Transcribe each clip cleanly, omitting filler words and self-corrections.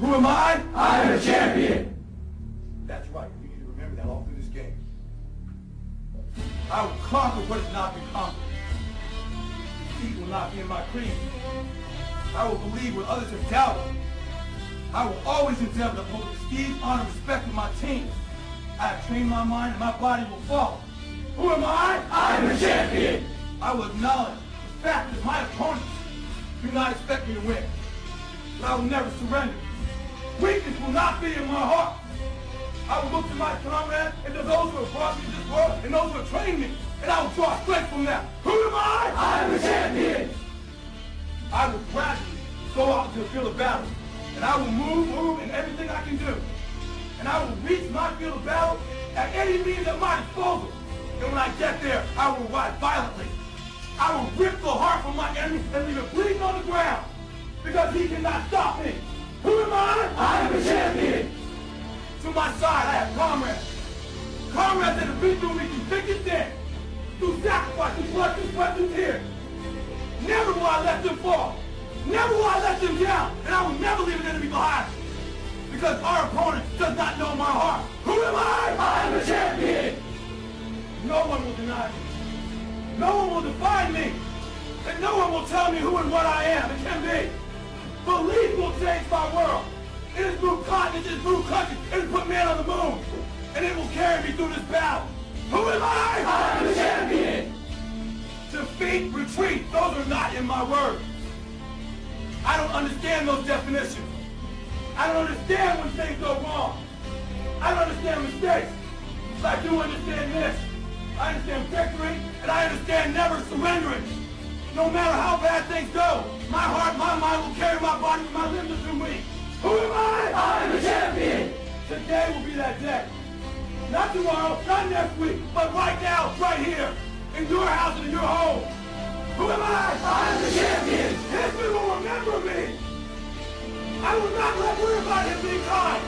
Who am I? I am a champion. That's right. You need to remember that all through this game. I will conquer what has not been conquered. Defeat will not be in my creed. I will believe what others have doubted. I will always endeavor to uphold the prestige, honor, and respect of my team. I have trained my mind and my body will follow. Who am I? I am a champion. I will acknowledge the fact that my opponents do not expect me to win. But I will never surrender. Weakness will not be in my heart. I will look to my comrades and to those who have brought me to this world and those who have trained me, and I will draw strength from them. Who am I? I am a champion. I will gradually go out into the field of battle, and I will move in everything I can do. And I will reach my field of battle at any means at my disposal. And when I get there, I will ride violently. I will rip the heart from my enemy and leave it bleeding on the ground, because he cannot stop me. Who am I? I am a champion. To my side, I have comrades. Comrades that have been through me through thick and thin, through sacrifice, through blood, through sweat, through tears. Never will I let them fall. Never will I let them down. And I will never leave an enemy behind. Because our opponent does not know my heart. Who am I? I am a champion. No one will deny me. No one will define me. And no one will tell me who and what I am. It can be. Belief will change my world. It has moved continents, it has moved countries, it has put man on the moon. And it will carry me through this battle. Who am I? I am a champion. Defeat, retreat, those are not in my words. I don't understand those definitions. I don't understand when things go wrong. I don't understand mistakes. But I do understand this. I understand victory, and I understand never surrendering. No matter how bad things go, my heart, my mind will carry my body and my limbs are too weak. Who am I? I am a champion. Today will be that day. Not tomorrow, not next week, but right now, right here, in your house and in your home. Who am I? I am the champion. History will remember me. I will not let worry about him being kind.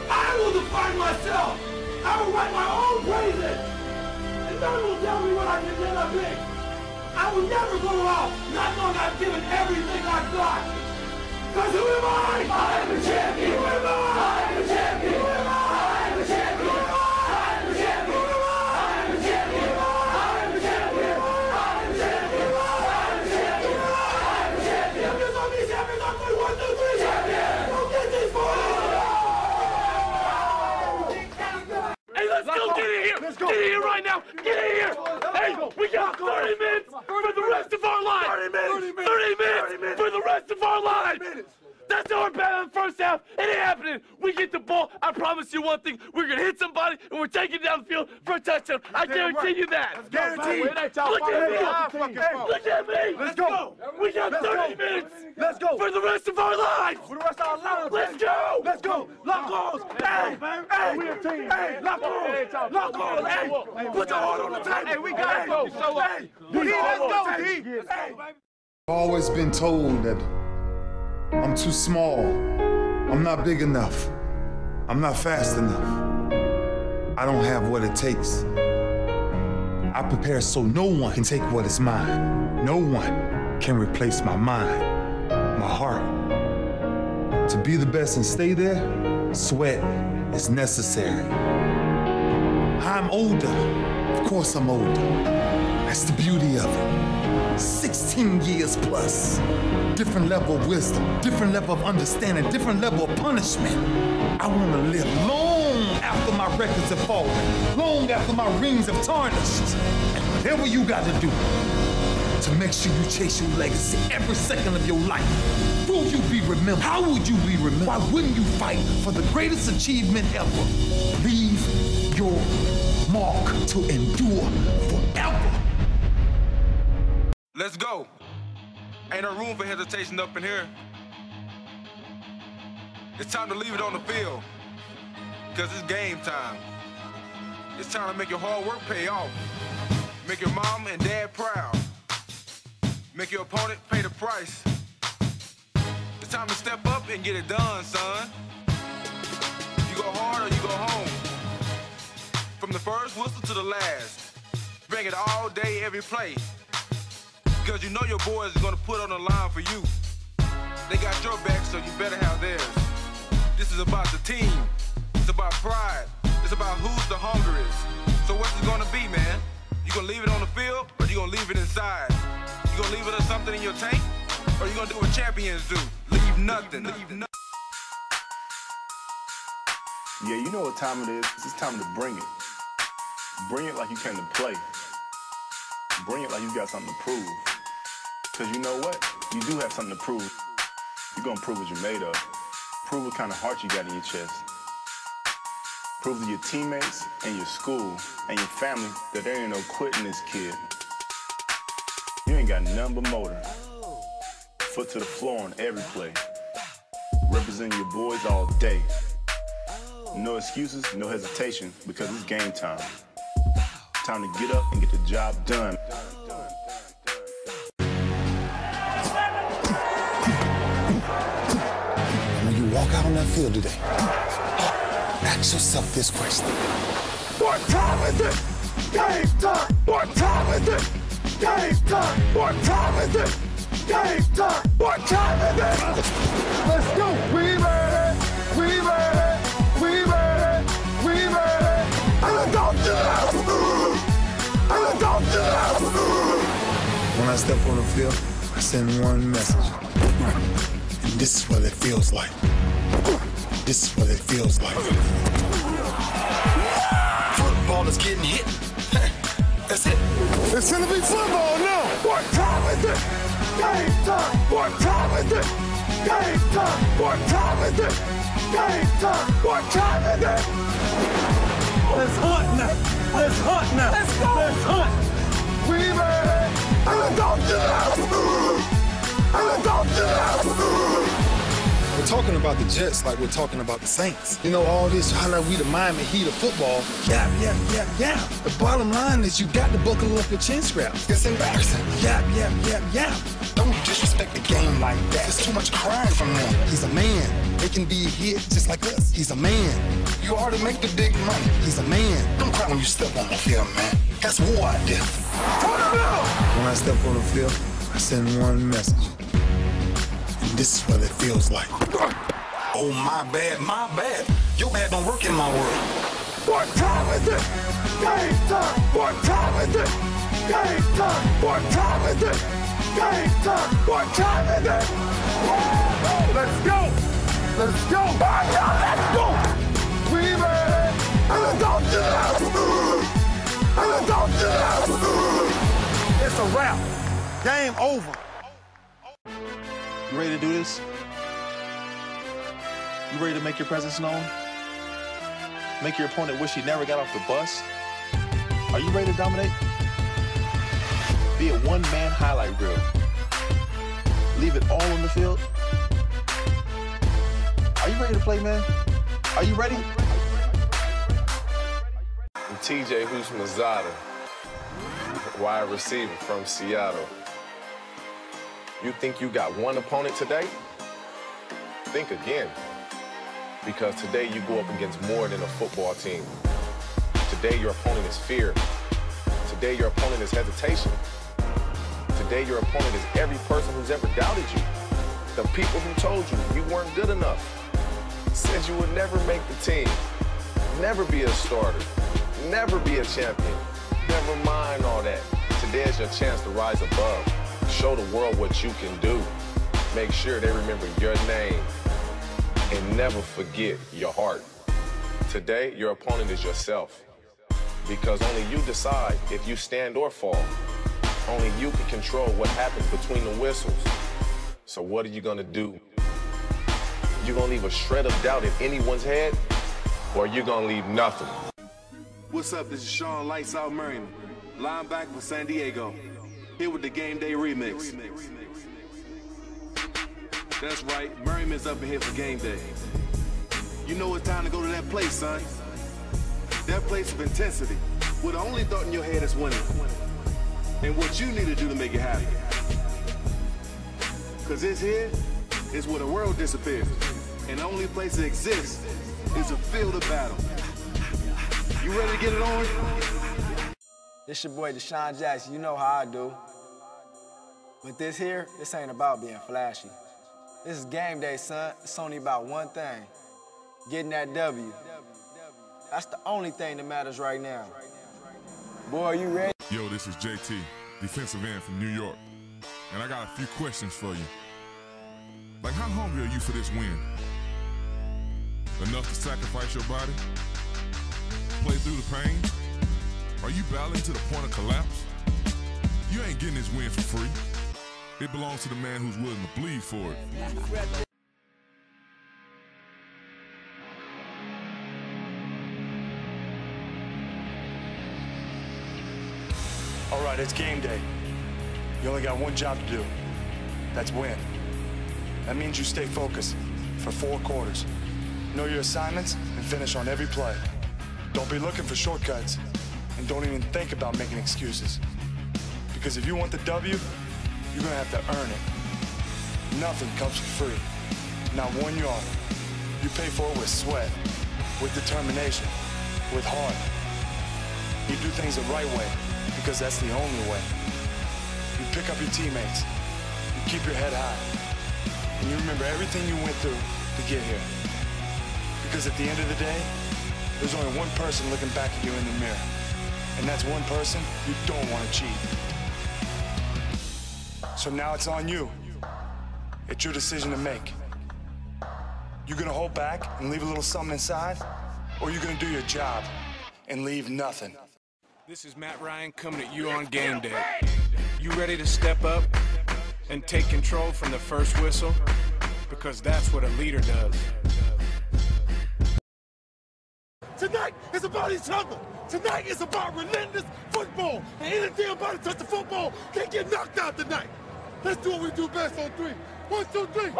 I will define myself. I will write my own praises. And none will tell me what I can never be. I will never go out not knowing I've given everything I've got. Because who am I? I am a champion. Who am I? I am a champion. Who am I? I am a champion. Who am I? I am a champion. Who am I? I am a champion. I am a champion. I am a champion. I am a champion. I am a champion. Champions on me, champions on me. 1, 2, 3. Champion. Go get these boys. Hey, let's go! Get in here! Get in here right now! Get in here! Hey, we got 30 minutes for the rest of our lives! 30 minutes for the rest of our lives! That's our battle in the first half. It ain't happening. We get the ball. I promise you one thing. We're going to hit somebody, and we're taking down the field for a touchdown. I guarantee you that. Guaranteed. Look at me. Look at me. Let's go. We got 30 minutes Let's go. for the rest of our lives. For the rest of our lives. Let's go. Let's go. Lock arms. Hey, hey, we a team. Hey, lock arms. Lock arms. Hey, put your heart on the table. Hey, we got to go. Hey, let's go, D. Hey. I've always been told that I'm too small, I'm not big enough, I'm not fast enough, I don't have what it takes. I prepare so no one can take what is mine. No one can replace my mind, my heart. To be the best and stay there, sweat is necessary. I'm older, of course I'm older. That's the beauty of it. 16 years plus. Different level of wisdom, different level of understanding, different level of punishment. I want to live long after my records have fallen, long after my rings have tarnished. And whatever you got to do to make sure you chase your legacy every second of your life. Will you be remembered? How would you be remembered? Why wouldn't you fight for the greatest achievement ever? Leave your mark to endure forever. Let's go. Ain't no room for hesitation up in here. It's time to leave it on the field, because it's game time. It's time to make your hard work pay off. Make your mom and dad proud. Make your opponent pay the price. It's time to step up and get it done, son. You go hard or you go home. From the first whistle to the last. Bring it all day, every play. Because you know your boys is gonna put on the line for you. They got your back, so you better have theirs. This is about the team. It's about pride. It's about who's the hungriest. So what's it gonna be, man? You gonna leave it on the field, or you gonna leave it inside? You gonna leave it as something in your tank, or you gonna do what champions do? Leave nothing. Leave nothing. Yeah, you know what time it is. It's time to bring it. Bring it like you came to play. Bring it like you got something to prove. Because you know what? You do have something to prove. You're going to prove what you're made of. Prove what kind of heart you got in your chest. Prove to your teammates and your school and your family that there ain't no quitting this kid. You ain't got nothing but motor. Foot to the floor on every play. Representing your boys all day. No excuses, no hesitation, because it's game time. Time to get up and get the job done. When you walk out on that field today, ask yourself this question. What time is it? Game time! What time is it? Game time! What time is it? Game time! What time is it? Let's go! We ready! We ready! We ready! We ready! And let's go to the house! And let's go to the house! When I step on the field, I send one message. And this is what it feels like. This is what it feels like. Football is getting hit. That's it. It's gonna be football now! What time is it? Game time! What time is it? Game time! What time is it? Game time! What time is it? Let's hunt now! Let's hunt now! Let's go! Let's hunt! We ready! And let's go to the house! And let's go to the house! We're talking about the Jets like we're talking about the Saints. You know, all this, how like we the Miami Heat of football. Yeah. The bottom line is you got to buckle up your chin straps. It's embarrassing. Yeah. Don't disrespect the game like that. There's too much crying from them. He's a man. They can be a hit just like us. He's a man. You already make the big money. He's a man. Don't cry when you step on the field, man. That's war out there. When I step on the field, I send one message. This is what it feels like. Oh, my bad. Your bad don't work in my world. What time is it? Game time! What time is it? Game time! What time is it? Game time! What time is it? Let's go! Let's go! Let's go! We ready! And let's go to the house! And let's go to the house! It's a wrap. Game over. You ready to do this? You ready to make your presence known? Make your opponent wish he never got off the bus? Are you ready to dominate? Be a one-man highlight reel. Leave it all on the field. Are you ready to play, man? Are you ready? I'm TJ Houshmandzadeh, wide receiver from Seattle. You think you got one opponent today? Think again. Because today you go up against more than a football team. Today your opponent is fear. Today your opponent is hesitation. Today your opponent is every person who's ever doubted you. The people who told you you weren't good enough. Said you would never make the team. Never be a starter. Never be a champion. Never mind all that. Today is your chance to rise above. Show the world what you can do. Make sure they remember your name. And never forget your heart. Today, your opponent is yourself. Because only you decide if you stand or fall. Only you can control what happens between the whistles. So what are you gonna do? You gonna leave a shred of doubt in anyone's head? Or you gonna leave nothing? What's up? This is Sean Lights Out Merriman, linebacker for San Diego. Here with the Game Day remix. That's right, Merriman's up in here for Game Day. You know it's time to go to that place, son. That place of intensity, where the only thought in your head is winning. And what you need to do to make it happen. Cause this here is where the world disappears. And the only place that exists is a field of battle. You ready to get it on? It's your boy Deshaun Jackson, you know how I do. But this here, this ain't about being flashy. This is game day, son. It's only about one thing. getting that W. That's the only thing that matters right now. Boy, you ready? Yo, this is JT, defensive end from New York. And I got a few questions for you. Like, how hungry are you for this win? Enough to sacrifice your body? Play through the pain? Are you battling to the point of collapse? You ain't getting this win for free. It belongs to the man who's willing to bleed for it. All right, it's game day. You only got one job to do. That's win. That means you stay focused for 4 quarters. Know your assignments and finish on every play. Don't be looking for shortcuts, and don't even think about making excuses. Because if you want the W, you're gonna have to earn it. Nothing comes for free. Not 1 yard. You pay for it with sweat, with determination, with heart. You do things the right way, because that's the only way. You pick up your teammates. You keep your head high. And you remember everything you went through to get here. Because at the end of the day, there's only one person looking back at you in the mirror. And that's one person you don't want to cheat. So now it's on you. It's your decision to make. You gonna hold back and leave a little something inside? Or you gonna do your job and leave nothing? This is Matt Ryan coming at you on game day. You ready to step up and take control from the first whistle? Because that's what a leader does. Tonight is about each other. Tonight is about relentless football. And anything about to touch the football can get knocked out tonight. Let's do what we do best on 3. 1, 2, 3.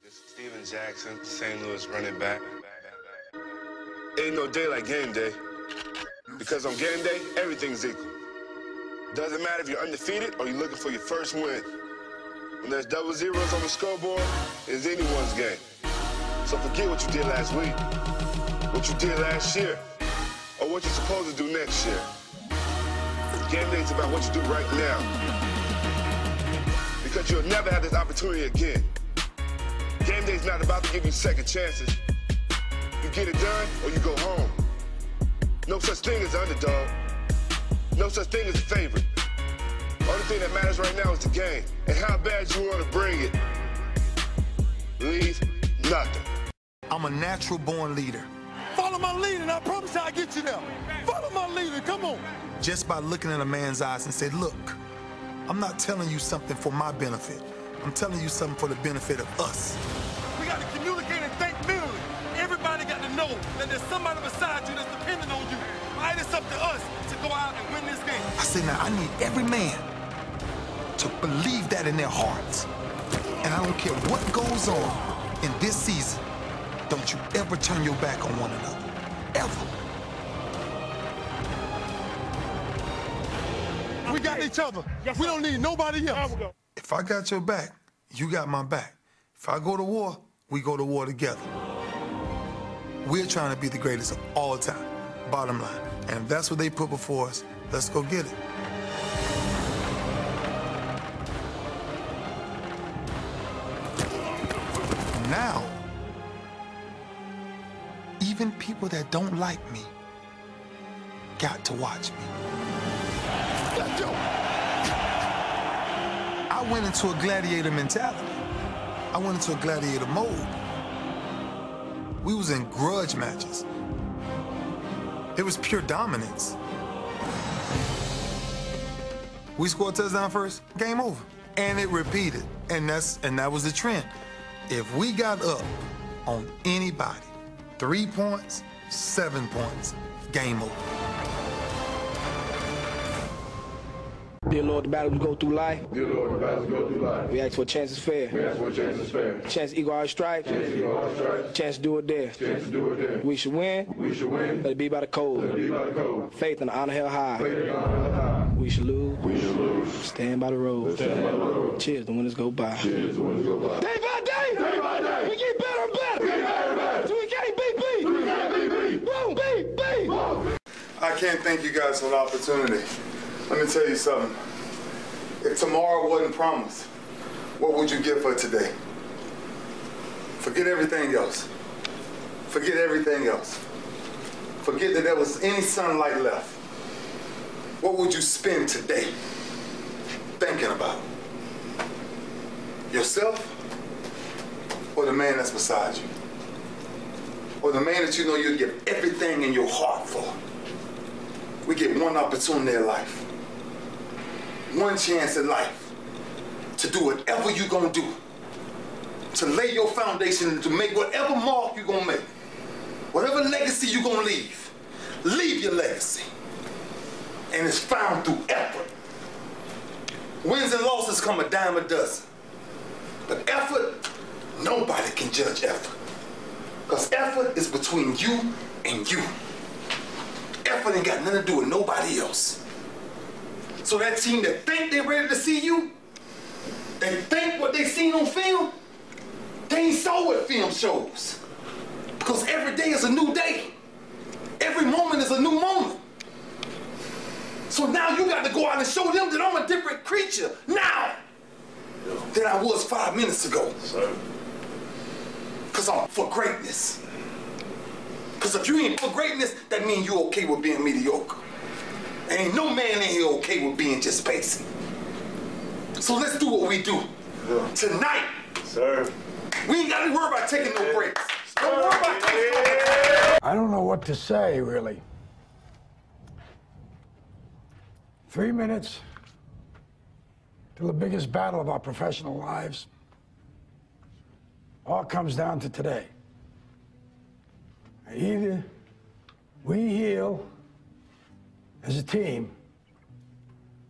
This is Steven Jackson, St. Louis running back. Ain't no day like game day. Because on game day, everything's equal. Doesn't matter if you're undefeated or you're looking for your first win. When there's double zeros on the scoreboard, it's anyone's game. So forget what you did last week, what you did last year, or what you're supposed to do next year. Game day's about what you do right now. Because you'll never have this opportunity again. Game day's not about to give you second chances. You get it done or you go home. No such thing as underdog. No such thing as a favorite. Only thing that matters right now is the game and how bad you want to bring it. Leave nothing. I'm a natural-born leader. Follow my lead and I promise you I'll get you there. Follow my leader, come on. Just by looking in a man's eyes and say, look, I'm not telling you something for my benefit. I'm telling you something for the benefit of us. We got to communicate and think mentally. Everybody got to know that there's somebody beside you that's depending on you. Right, it's up to us to go out and win this game. I say now, I need every man to believe that in their hearts. And I don't care what goes on in this season, don't you ever turn your back on one another. Ever. We got each other. We don't need nobody else. If I got your back, you got my back. If I go to war, we go to war together. We're trying to be the greatest of all time, bottom line. And if that's what they put before us, let's go get it. Now, even people that don't like me got to watch me. Let's go. I went into a gladiator mentality. I went into a gladiator mode. We was in grudge matches. It was pure dominance. We scored a touchdown first, game over. And it repeated. And that was the trend. If we got up on anybody, 3 points, 7 points, game over. Dear Lord, the battles we go through life. Dear Lord, the battles we go through life. We ask for a chance is fair. We ask for a chance is fair. Chance to equal our stripes. Chance to equal our stripes. Chance to do it there. Chance to do it there. We should win. We should win. Let it be by the code. Let it be by the code. Faith and honor held high. Faith and honor held high. We should lose. We should lose. Stand by the road. Stand by the road. Cheers, the winners go by. Cheers, the winners go by. Day by day. Day by day. We get better and better. We get better and better. So we can't beat beat. So we can't beat beat. Boom, beat, beat. Boom. I can't thank you guys for the opportunity. Let me tell you something. If tomorrow wasn't promised, what would you give for today? Forget everything else. Forget everything else. Forget that there was any sunlight left. What would you spend today thinking about? Yourself or the man that's beside you? Or the man that you know you'll give everything in your heart for? We get one opportunity in life, one chance in life to do whatever you're gonna do, to lay your foundation and to make whatever mark you're gonna make, whatever legacy you're gonna leave your legacy. And it's found through effort. Wins and losses come a dime a dozen. But effort, nobody can judge effort. Because effort is between you and you. Effort ain't got nothing to do with nobody else. So that team that think they're ready to see you, they think what they seen on film, they ain't saw what film shows. Because every day is a new day. Every moment is a new moment. So now you got to go out and show them that I'm a different creature now than I was 5 minutes ago. Because I'm for greatness. Because if you ain't for greatness, that means you okay with being mediocre. Ain't no man in here okay with being just basic. So let's do what we do. Tonight, we ain't got to worry about taking no breaks. Don't worry about taking no breaks. I don't know what to say, really. 3 minutes to the biggest battle of our professional lives. All comes down to today. Either we heal as a team,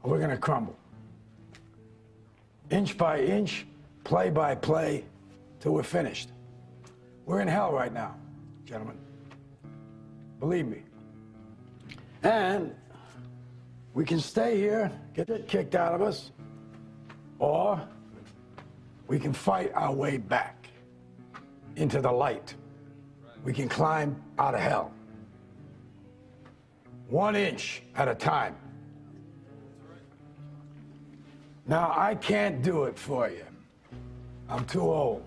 or we're going to crumble. Inch by inch, play by play, till we're finished. We're in hell right now, gentlemen. Believe me. And we can stay here, get it kicked out of us, or we can fight our way back into the light. We can climb out of hell. 1 inch at a time. Now, I can't do it for you. I'm too old.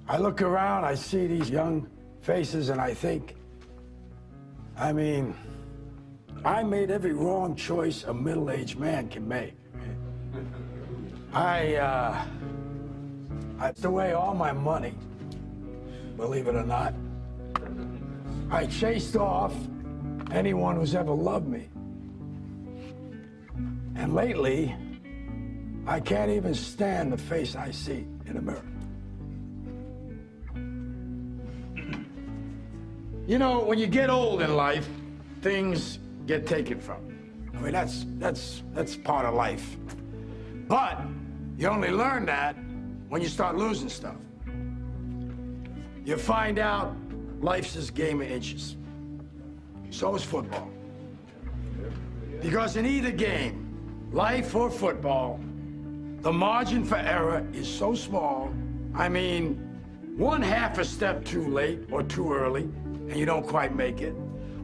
I look around, I see these young faces, and I think, I mean, I made every wrong choice a middle-aged man can make. I threw away all my money, believe it or not. I chased off anyone who's ever loved me. And lately, I can't even stand the face I see in the mirror. You know, when you get old in life, things get taken from you. I mean, that's part of life. But you only learn that when you start losing stuff. You find out life's this game of inches. So is football. Because in either game, life or football, the margin for error is so small. I mean, 1/2 a step too late or too early, and you don't quite make it.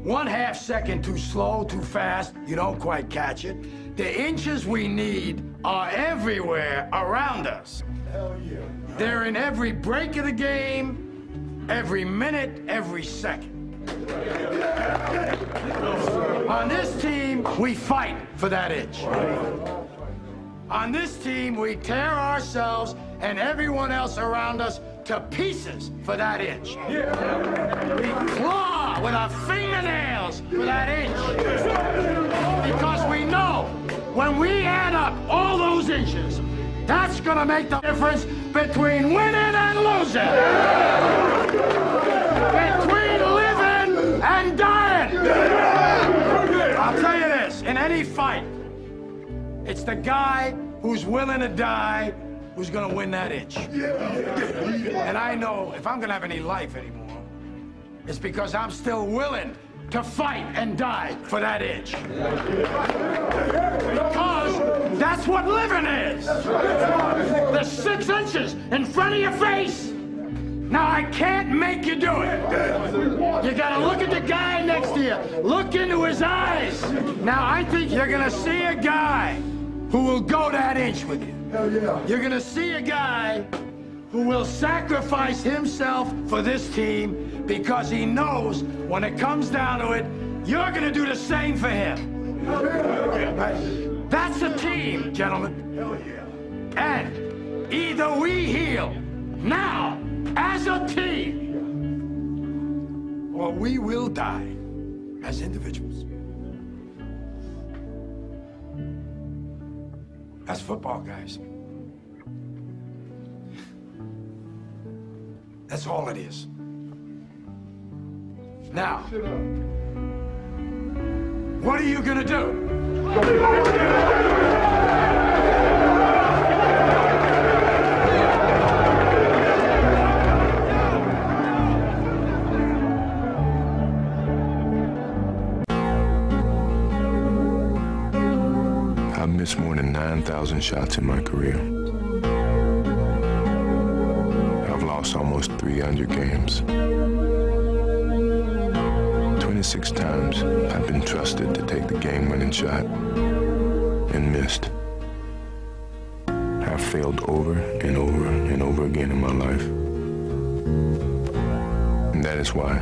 1/2 second too slow, too fast, you don't quite catch it. The inches we need are everywhere around us. Hell yeah. They're in every break of the game, every minute, every second. On this team, we fight for that inch. On this team, we tear ourselves and everyone else around us to pieces for that inch. We claw with our fingernails for that inch. Because we know when we add up all those inches, that's gonna make the difference between winning and losing. Between living and dying. I'll tell you this, in any fight, it's the guy who's willing to die who's gonna win that inch. And I know if I'm gonna have any life anymore, it's because I'm still willing to fight and die for that inch. Because that's what living is. The 6 inches in front of your face. Now, I can't make you do it. You gotta look at the guy next to you. Look into his eyes. Now, I think you're gonna see a guy who will go that inch with you. You're gonna see a guy who will sacrifice himself for this team because he knows when it comes down to it, you're going to do the same for him. That's a team, gentlemen. And either we heal now as a team, or we will die as individuals. That's football, guys. That's all it is. Now, what are you gonna do? I've missed more than 9,000 shots in my career. I've lost almost 300 games. 26 times I've been trusted to take the game-winning shot and missed. I've failed over and over and over again in my life. And that is why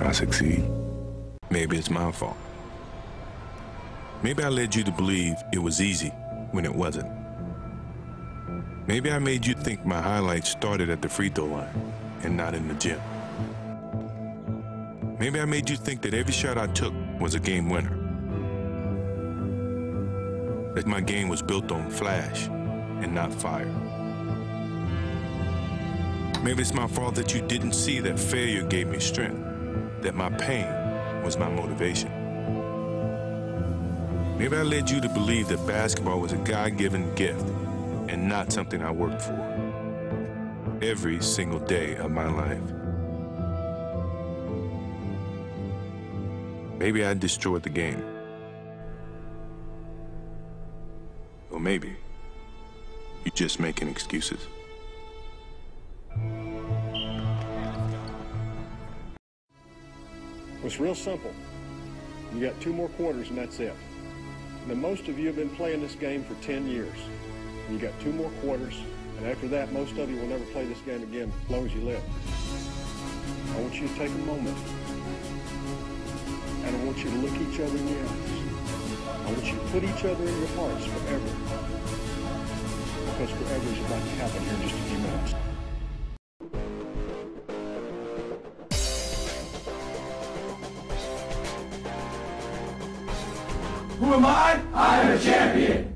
I succeed. Maybe it's my fault. Maybe I led you to believe it was easy when it wasn't. Maybe I made you think my highlights started at the free throw line and not in the gym. Maybe I made you think that every shot I took was a game winner. That my game was built on flash and not fire. Maybe it's my fault that you didn't see that failure gave me strength, that my pain was my motivation. Maybe I led you to believe that basketball was a God-given gift and not something I worked for every single day of my life. Maybe I destroyed the game. Or maybe you're just making excuses. It's real simple. You got 2 more quarters and that's it. Now, most of you have been playing this game for 10 years. You got 2 more quarters, and after that, most of you will never play this game again as long as you live. I want you to take a moment, and I want you to look each other in the eyes. I want you to put each other in your hearts forever, because forever is about to happen here in just a few minutes. Who am I? I am a champion.